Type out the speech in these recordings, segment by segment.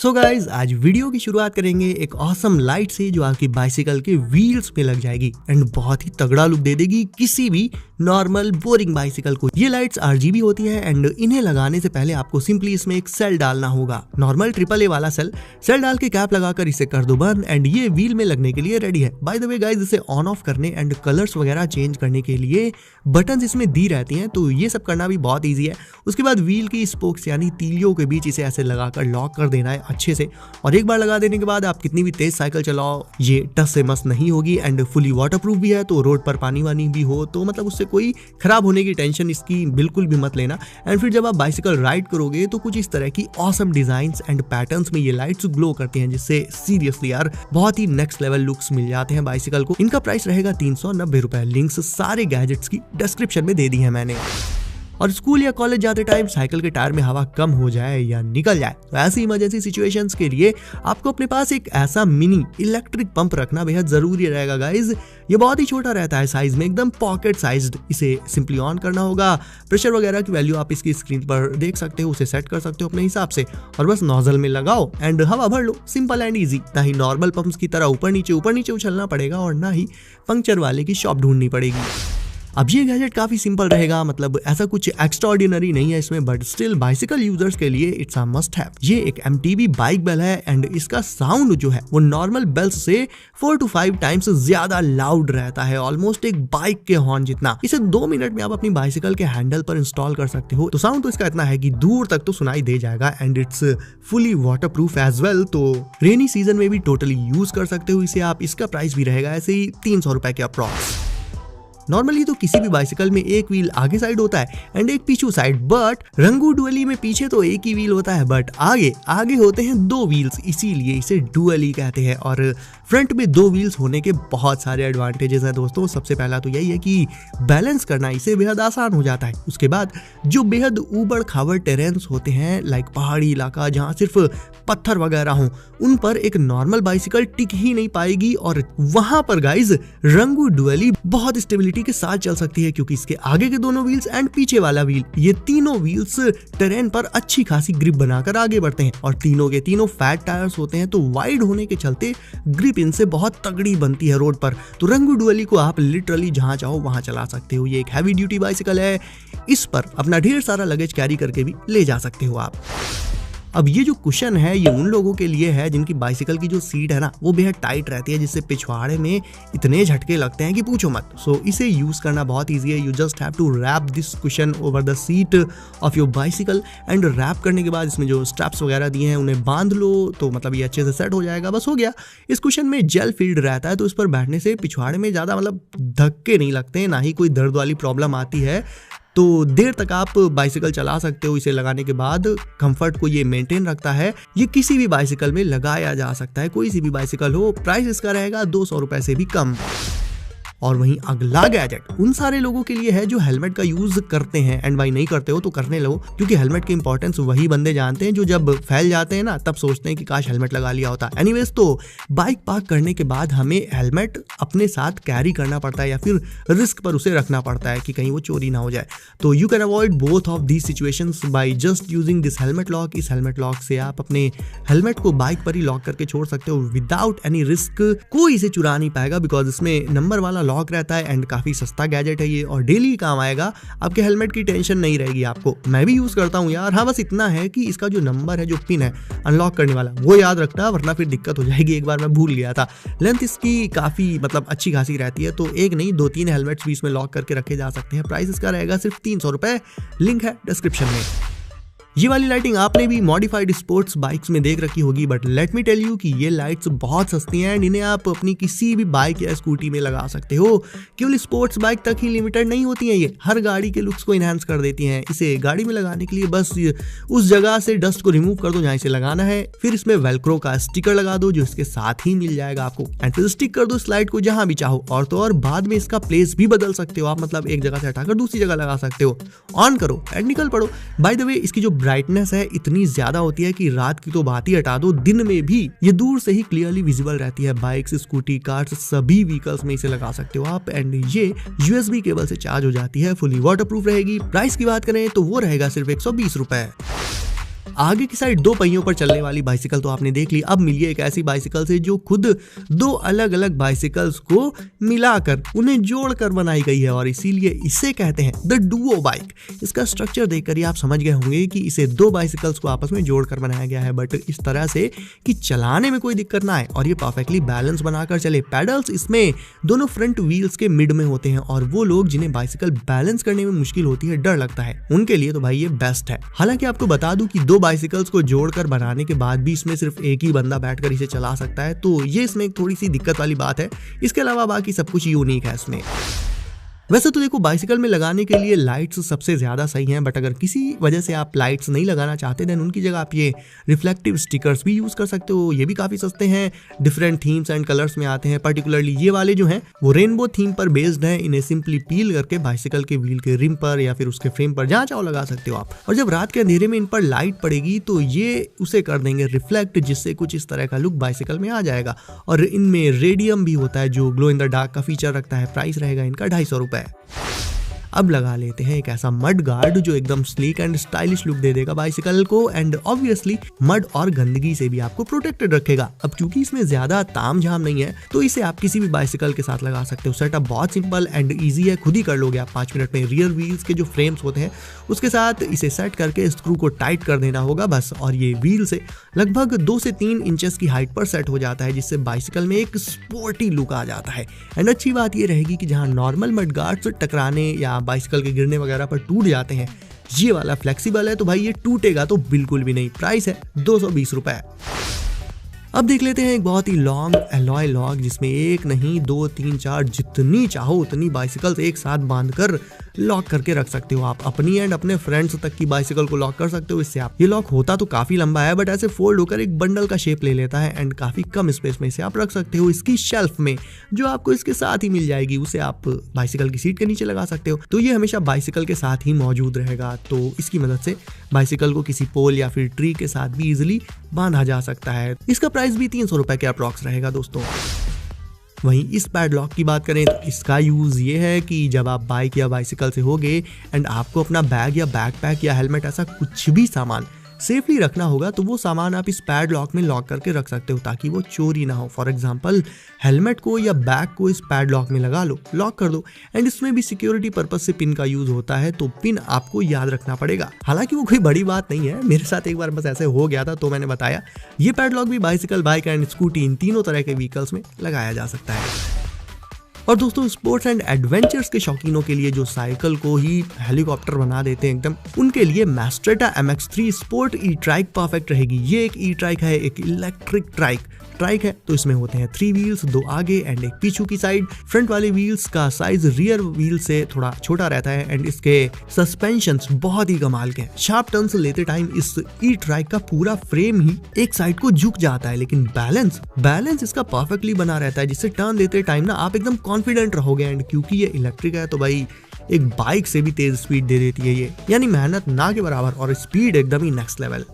So guys आज video की शुरुआत करेंगे एक ऑसम लाइट से जो आपकी बाइसिकल के व्हील्स पे लग जाएगी एंड बहुत ही तगड़ा लुक दे देगी किसी भी नॉर्मल बोरिंग बाइसिकल को। ये लाइट्स आरजीबी होती हैं एंड इन्हें लगाने से पहले आपको सिंपली इसमें एक सेल डालना होगा। नॉर्मल AAA वाला सेल डाल के कैप लगाकर इसे कर दो बंद एंड ये व्हील में लगने के लिए रेडी है। बाय द वे गाइज इसे ऑन ऑफ करने एंड कलर्स वगैरह चेंज करने के लिए बटन इसमें दी रहती हैं, तो ये सब करना भी बहुत ईजी है। उसके बाद व्हील की स्पोक्स यानी तीलियों के बीच इसे ऐसे लगाकर लॉक कर देना है अच्छे से, और एक बार लगा देने के बाद आप कितनी भी तेज साइकिल चलाओ ये टस से मस नहीं होगी एंड फुली वाटरप्रूफ भी है। तो रोड पर पानी वानी भी हो तो मतलब उससे कोई खराब होने की टेंशन इसकी बिल्कुल भी मत लेना। एंड फिर जब आप बाइसिकल राइड करोगे तो कुछ इस तरह की ऑसम डिजाइन्स एंड पैटर्न्स में ये लाइट्स ग्लो करती हैं, जिससे सीरियसली यार बहुत ही नेक्स्ट लेवल लुक्स मिल जाते हैं बाइसिकल को। इनका प्राइस रहेगा 390 रुपए। लिंक्स सारे गैजेट्स की डिस्क्रिप्शन में दे दी है मैंने। और स्कूल या कॉलेज जाते टाइम साइकिल के टायर में हवा कम हो जाए या निकल जाए तो ऐसी इमरजेंसी सिचुएशंस के लिए आपको अपने पास एक ऐसा मिनी इलेक्ट्रिक पंप रखना बेहद जरूरी रहेगा गाइज। ये बहुत ही छोटा रहता है साइज में, एकदम पॉकेट साइज्ड। इसे सिंपली ऑन करना होगा। प्रेशर वगैरह की वैल्यू आप इसकी स्क्रीन पर देख सकते हो, उसे सेट कर सकते हो अपने हिसाब से और बस नोजल में लगाओ एंड हवा भर लो। Simple and easy. ना ही नॉर्मल पंप्स की तरह ऊपर नीचे उछलना पड़ेगा और ना ही पंक्चर वाले की शॉप ढूंढनी पड़ेगी। अब ये गैजेट काफी सिंपल रहेगा, मतलब ऐसा कुछ एक्स्ट्राऑर्डिनरी नहीं है इसमें, बट स्टिल बाइसिकल यूजर्स के लिए इट्स अ मस्ट हैव। ये एक MTB बाइक बेल है एंड इसका साउंड जो है वो नॉर्मल बेल्स से 4 to 5 टाइम्स ज्यादा लाउड रहता है, ऑलमोस्ट एक बाइक के हॉर्न जितना। इसे 2 मिनट में आप अपनी बाइसिकल के हैंडल पर इंस्टॉल कर सकते हो। तो साउंड तो इसका इतना है कि दूर तक तो सुनाई दे जाएगा and it's fully waterproof as well. तो रेनी सीजन में भी टोटली यूज कर सकते हो इसे आप। इसका प्राइस भी रहेगा ऐसे ही 300 रुपए के अप्रॉक्स। नॉर्मली तो किसी भी बाइसिकल में एक व्हील आगे साइड होता है एंड एक पीछू साइड, बट रंगू डुअली में पीछे तो एक ही व्हील होता है बट आगे होते हैं 2 व्हील्स, इसीलिए इसे डुअली कहते हैं। और फ्रंट में 2 व्हील्स होने के बहुत सारे एडवांटेजेस हैं दोस्तों। सबसे पहला तो यही है कि बैलेंस करना इसे बेहद आसान हो जाता है। उसके बाद जो बेहद ऊबड़ खाबड़ टेरेन्स होते हैं लाइक पहाड़ी इलाका जहाँ सिर्फ पत्थर वगैरह हो, उन पर एक नॉर्मल बाइसिकल टिक ही नहीं पाएगी और वहां पर गाइज रंगू डुअली बहुत स्टेबिलिटी के साथ चल सकती है, क्योंकि इसके आगे के दोनों व्हील्स एंड पीछे वाला व्हील, ये तीनों व्हील्स टेरेन पर अच्छी खासी ग्रिप बनाकर आगे बढ़ते हैं और तीनों के तीनों फैट टायर्स होते हैं, तो वाइड होने के चलते ग्रिप इनसे बहुत तगड़ी बनती है रोड पर। तो रंगू डुअली को आप लिटरली जहां चाहो वहां चला सकते हो। ये एक हैवी ड्यूटी बाइसिकल है, इस पर अपना ढेर सारा लगेज कैरी करके भी ले जा सकते हो आप। अब ये जो कुशन है ये उन लोगों के लिए है जिनकी बाइसिकल की जो सीट है ना वो बेहद टाइट रहती है, जिससे पिछवाड़े में इतने झटके लगते हैं कि पूछो मत। सो इसे यूज करना बहुत इजी है। You just have to wrap this cushion over the seat of your bicycle and wrap करने के बाद इसमें जो स्ट्रैप्स वगैरह दिए हैं उन्हें बांध लो, तो मतलब ये अच्छे से सेट हो जाएगा, बस हो गया। इस कुशन में जेल फील्ड रहता है तो इस पर बैठने से पिछवाड़े में ज्यादा मतलब धक्के नहीं लगते हैं, ना ही कोई दर्द वाली प्रॉब्लम आती है। तो देर तक आप बाइसिकल चला सकते हो। इसे लगाने के बाद कंफर्ट को ये मेंटेन रखता है। ये किसी भी बाइसिकल में लगाया जा सकता है, कोई सी भी बाइसिकल हो। प्राइस इसका रहेगा 200 रुपए से भी कम। और वहीं अगला गैजेट उन सारे लोगों के लिए है जो हेलमेट का यूज करते हैं एंड भाई नहीं करते हो तो करने लो, क्योंकि हेलमेट की इंपॉर्टेंस वही बंदे जानते हैं जो जब फैल जाते हैं ना तब सोचते हैं कि काश हेलमेट लगा लिया होता। एनीवेज तो बाइक पार्क करने के बाद हमें हेलमेट अपने साथ कैरी करना पड़ता है या फिर रिस्क पर उसे रखना पड़ता है कि कहीं वो चोरी ना हो जाए। तो you can avoid both of these situations by just using this helmet lock. इस हेलमेट लॉक से आप अपने हेलमेट को बाइक पर ही लॉक करके छोड़ सकते हो विदाउट एनी रिस्क। कोई इसे चुरा नहीं पाएगा बिकॉज इसमें नंबर वाला लॉक रहता है एंड काफी सस्ता गैजेट है ये और डेली काम आएगा। आपके हेलमेट की टेंशन नहीं रहेगी आपको। मैं भी यूज करता हूँ यार। हाँ बस इतना है कि इसका जो नंबर है, जो पिन है अनलॉक करने वाला, वो याद रखना वरना फिर दिक्कत हो जाएगी। एक बार मैं भूल गया था। लेंथ इसकी काफी मतलब अच्छी खासी रहती है, तो एक नहीं 2-3 हेलमेट्स भी इसमें लॉक करके रखे जा सकते हैं। प्राइस इसका रहेगा सिर्फ 300 रुपए। लिंक है डिस्क्रिप्शन में। ये वाली लाइटिंग आपने भी मॉडिफाइड स्पोर्ट्स बाइक्स में देख रखी होगी, but let me tell you कि ये लाइट्स बहुत सस्ती हैं एंड इन्हें आप अपनी किसी भी बाइक या स्कूटी में लगा सकते हो। केवल स्पोर्ट्स बाइक तक ही लिमिटेड नहीं होती हैं, ये हर गाड़ी के लुक्स को इनहेंस कर देती हैं। इसे गाड़ी में लगाने के लिए बस उस जगह से डस्ट को रिमूव कर दो जहाँ इसे लगाना है, फिर इसमें वेलक्रो का स्टिकर लगा दो जो इसके साथ ही मिल जाएगा आपको, एंड फिर स्टिक कर दो स्लाइड को जहां भी चाहो। और तो और बाद में इसका प्लेस भी बदल सकते हो आप, मतलब एक जगह से हटाकर दूसरी जगह लगा सकते हो। ऑन करो एंड निकल पड़ो। बाय द वे इसकी जो ब्राइटनेस है इतनी ज्यादा होती है कि रात की तो बात ही हटा दो, दिन में भी ये दूर से ही क्लियरली विजिबल रहती है। बाइक्स, स्कूटी, कार्स सभी व्हीकल्स में इसे लगा सकते हो आप एंड ये USB केबल से चार्ज हो जाती है। फुली वाटरप्रूफ रहेगी। प्राइस की बात करें तो वो रहेगा सिर्फ 120 रुपए। आगे की साइड 2 पहियों पर चलने वाली बाइसिकल तो आपने देख ली। अब मिलिए एक ऐसी बाइसिकल से जो खुद 2 अलग अलग बाइसिकल्स को मिलाकर उन्हें जोड़कर बनाई गई है और इसीलिए इसे कहते हैं द डुओ बाइक। इसका स्ट्रक्चर देखकर ही आप समझ गए होंगे कि इसे 2 बाइसिकल्स को आपस में जोड़कर बनाया गया है, बट इस तरह से कि चलाने में कोई दिक्कत ना आए और ये परफेक्टली बैलेंस बनाकर चले। पैडल्स इसमें दोनों फ्रंट व्हील्स के मिड में होते हैं और वो लोग जिन्हें बाइसिकल बैलेंस करने में मुश्किल होती है, डर लगता है, उनके लिए तो भाई ये बेस्ट है। हालांकि आपको बता दूं कि 2 बाइसिकल्स को जोड़कर बनाने के बाद भी इसमें सिर्फ एक ही बंदा बैठकर इसे चला सकता है, तो ये इसमें एक थोड़ी सी दिक्कत वाली बात है। इसके अलावा बाकी सब कुछ यूनिक है इसमें। वैसे तो देखो बाइसिकल में लगाने के लिए लाइट्स सबसे ज्यादा सही हैं, बट अगर किसी वजह से आप लाइट्स नहीं लगाना चाहते देन उनकी जगह आप ये रिफ्लेक्टिव स्टिकर्स भी यूज कर सकते हो। ये भी काफी सस्ते हैं, डिफरेंट थीम्स एंड कलर्स में आते हैं। पर्टिकुलरली ये वाले जो हैं वो रेनबो थीम पर बेस्ड है। इन्हें सिंपली पील करके बाइसिकल के व्हील के रिम पर या फिर उसके फ्रेम पर जहाँ चाहो लगा सकते हो आप। और जब रात के अंधेरे में इन पर लाइट पड़ेगी तो ये उसे कर देंगे रिफ्लेक्ट, जिससे कुछ इस तरह का लुक बाइसिकल में आ जाएगा। और इनमें रेडियम भी होता है जो ग्लो इन द डार्क का फीचर रखता है। प्राइस रहेगा इनका 250 रुपए। अब लगा लेते हैं एक ऐसा मड गार्ड जो एकदम स्लीक एंड स्टाइलिश लुक दे देगा बाइसिकल को एंड ऑब्वियसली मड और गंदगी से भी आपको प्रोटेक्टेड रखेगा। अब क्योंकि इसमें ज्यादा तामझाम नहीं है तो इसे आप किसी भी बाइसिकल के साथ लगा सकते हो। सेटअप बहुत सिंपल एंड ईजी है, खुद ही कर लोगे आप 5 मिनट में। रियर व्हील्स के जो फ्रेम्स होते हैं उसके साथ इसे सेट करके स्क्रू को टाइट कर देना होगा बस, और ये व्हील से लगभग 2 से 3 इंचेस की हाइट पर सेट हो जाता है, जिससे बाइसिकल में एक स्पोर्टी लुक आ जाता है। एंड अच्छी बात ये रहेगी कि जहां नॉर्मल मड गार्ड से टकराने या बाइसिकल के गिरने वगैरह पर टूट जाते हैं, ये वाला फ्लेक्सिबल है तो भाई ये टूटेगा तो बिल्कुल भी नहीं। प्राइस है 220 रुपए। अब देख लेते हैं एक बहुत ही लॉन्ग एलॉय लॉक जिसमें 1 नहीं 2 3 4 जितनी चाहो उतनी बाइसिकल्स एक साथ बांधकर लॉक करके रख सकते हो। आप अपनी एंड अपने फ्रेंड्स तक की बाइसिकल को लॉक कर सकते हो इससे आप। ये लॉक होता तो काफी लंबा है बट ऐसे फोल्ड होकर एक बंडल का शेप ले लेता है एंड काफी कम स्पेस में इसे आप रख सकते हो। इसकी शेल्फ में जो आपको इसके साथ ही मिल जाएगी उसे आप बाइसिकल की सीट के नीचे लगा सकते हो, तो ये हमेशा बाइसिकल के साथ ही मौजूद रहेगा। तो इसकी मदद से बाइसिकल को किसी पोल या फिर ट्री के साथ भी इजिली बांधा जा सकता है। इसका प्राइस भी 300 रुपए के अप्रॉक्स रहेगा दोस्तों। वहीं इस पैडलॉक की बात करें तो इसका यूज ये है कि जब आप बाइक या बाइसिकल से होगे एंड आपको अपना बैग या बैकपैक या हेलमेट ऐसा कुछ भी सामान सेफली रखना होगा तो वो सामान आप इस पैड लॉक में लॉक करके रख सकते हो ताकि वो चोरी ना हो। फॉर एग्जांपल हेलमेट को या बैग को इस पैड लॉक में लगा लो, लॉक कर दो एंड इसमें भी सिक्योरिटी पर्पज से पिन का यूज होता है तो पिन आपको याद रखना पड़ेगा। हालांकि वो कोई बड़ी बात नहीं है, मेरे साथ एक बार बस ऐसे हो गया था तो मैंने बताया। ये पैड लॉक भी बाइसिकल, बाइक एंड स्कूटी इन तीनों तरह के व्हीकल्स में लगाया जा सकता है। और दोस्तों स्पोर्ट्स एंड एडवेंचर्स के शौकीनों के लिए जो साइकिल को ही हेलीकॉप्टर बना देते हैं एकदम, उनके लिए मैस्ट्रेटा MX3 स्पोर्ट ई ट्राइक परफेक्ट रहेगी। ये एक ई ट्राइक है, एक इलेक्ट्रिक ट्राइक है, तो इसमें होते हैं 3 व्हील्स, 2 आगे एंड एक पीछू की साइड। फ्रंट वाले व्हील्स का साइज रियर व्हील से थोड़ा छोटा रहता है एंड इसके सस्पेंशंस बहुत ही कमाल के हैं। शार्प टर्न्स लेते टाइम इस ई ट्राइक का पूरा फ्रेम ही एक साइड को झुक जाता है, लेकिन बैलेंस इसका परफेक्टली बना रहता है, जिससे टर्न लेते टाइम ना आप एकदम कॉन्फिडेंट रहोगे। एंड क्योंकि ये इलेक्ट्रिक है तो भाई एक बाइक से भी तेज स्पीड दे देती है ये, यानी मेहनत ना के बराबर और स्पीड एकदम ही नेक्स्ट लेवल।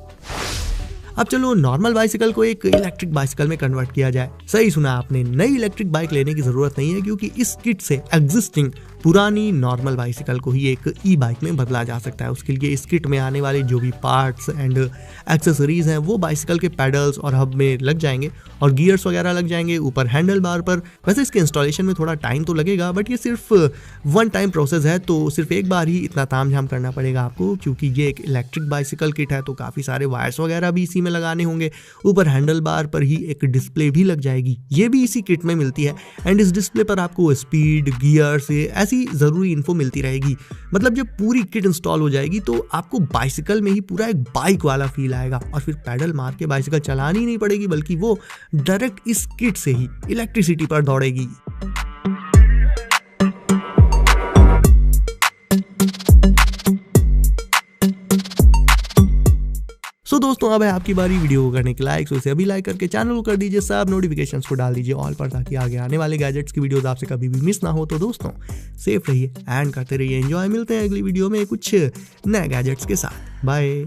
अब चलो नॉर्मल बाइसिकल को एक इलेक्ट्रिक बाइसिकल में कन्वर्ट किया जाए। सही सुना आपने, नई इलेक्ट्रिक बाइक लेने की जरूरत नहीं है क्योंकि इस किट से एग्जिस्टिंग पुरानी नॉर्मल बाइसिकल को ही एक ई बाइक में बदला जा सकता है। उसके लिए इस किट में आने वाले जो भी पार्ट्स एंड एक्सेसरीज हैं वो बाइसिकल के पैडल्स और हब में लग जाएंगे और गियर्स वगैरह लग जाएंगे ऊपर हैंडल बार पर। वैसे इसके इंस्टॉलेशन में थोड़ा टाइम तो लगेगा बट ये सिर्फ 1 टाइम प्रोसेस है, तो सिर्फ एक बार ही इतना तामझाम करना पड़ेगा आपको क्योंकि ये एक इलेक्ट्रिक बाइसिकल किट है तो काफ़ी सारे वायर्स वगैरह भी इसी में लगाने होंगे। ऊपर हैंडल बार पर ही एक डिस्प्ले भी लग जाएगी, ये भी इसी किट में मिलती है एंड इस डिस्प्ले पर आपको स्पीड, गियर्स, ऐसी जरूरी इन्फो मिलती रहेगी। मतलब जब पूरी किट इंस्टॉल हो जाएगी तो आपको बाइसिकल में ही पूरा एक बाइक वाला फील आएगा और फिर पैडल मार के बाइसिकल चलानी नहीं पड़ेगी बल्कि वो डायरेक्ट इस किट से ही इलेक्ट्रिसिटी पर दौड़ेगी। सो दोस्तों अब है आपकी बारी वीडियो को करने के लाइक, इसे अभी लाइक करके चैनल को कर दीजिए, सब नोटिफिकेशंस को डाल दीजिए ऑल पर ताकि आगे आने वाले गैजेट्स की वीडियोस आपसे कभी भी मिस ना हो। तो दोस्तों सेफ रहिए एंड करते रहिए एंजॉय। मिलते हैं अगली वीडियो में कुछ नए गैजेट्स के साथ। बाय।